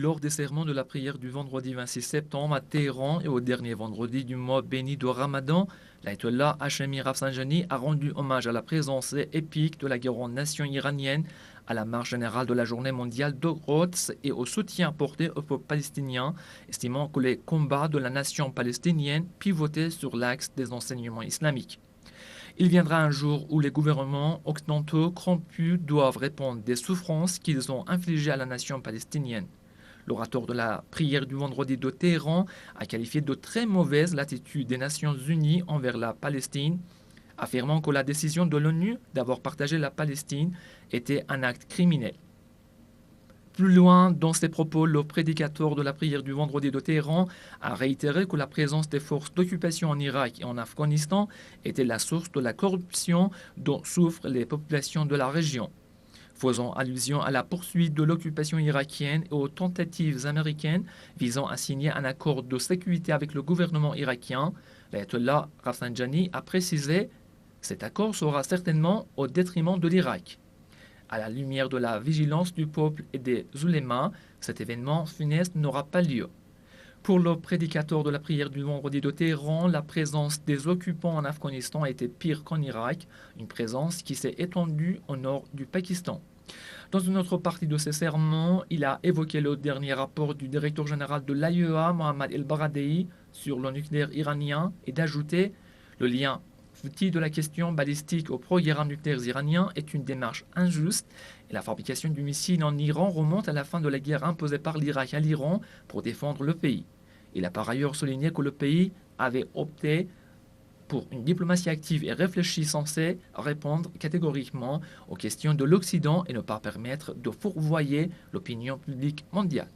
Lors des sermons de la prière du vendredi 26 septembre à Téhéran et au dernier vendredi du mois béni de Ramadan, l'ayatollah Hachemi Rafsanjani a rendu hommage à la présence épique de la grande nation iranienne, à la marche générale de la journée mondiale de Quds et au soutien apporté au peuple palestinien, estimant que les combats de la nation palestinienne pivotaient sur l'axe des enseignements islamiques. Il viendra un jour où les gouvernements occidentaux corrompus doivent répondre des souffrances qu'ils ont infligées à la nation palestinienne. L'orateur de la prière du vendredi de Téhéran a qualifié de très mauvaise l'attitude des Nations Unies envers la Palestine, affirmant que la décision de l'ONU d'avoir partagé la Palestine était un acte criminel. Plus loin, dans ses propos, le prédicateur de la prière du vendredi de Téhéran a réitéré que la présence des forces d'occupation en Irak et en Afghanistan était la source de la corruption dont souffrent les populations de la région. Faisant allusion à la poursuite de l'occupation irakienne et aux tentatives américaines visant à signer un accord de sécurité avec le gouvernement irakien, l'ayatollah Rafsanjani a précisé: cet accord sera certainement au détriment de l'Irak. À la lumière de la vigilance du peuple et des ulémas, cet événement funeste n'aura pas lieu. Pour le prédicateur de la prière du vendredi de Téhéran, la présence des occupants en Afghanistan a été pire qu'en Irak, une présence qui s'est étendue au nord du Pakistan. Dans une autre partie de ses sermons, il a évoqué le dernier rapport du directeur général de l'AIEA, Mohammad El-Baradei, sur le nucléaire iranien et d'ajouter: le lien petit de la question balistique au programme nucléaire iranien est une démarche injuste et la fabrication du missile en Iran remonte à la fin de la guerre imposée par l'Irak à l'Iran pour défendre le pays. Il a par ailleurs souligné que le pays avait opté pour une diplomatie active et réfléchie censée répondre catégoriquement aux questions de l'Occident et ne pas permettre de fourvoyer l'opinion publique mondiale.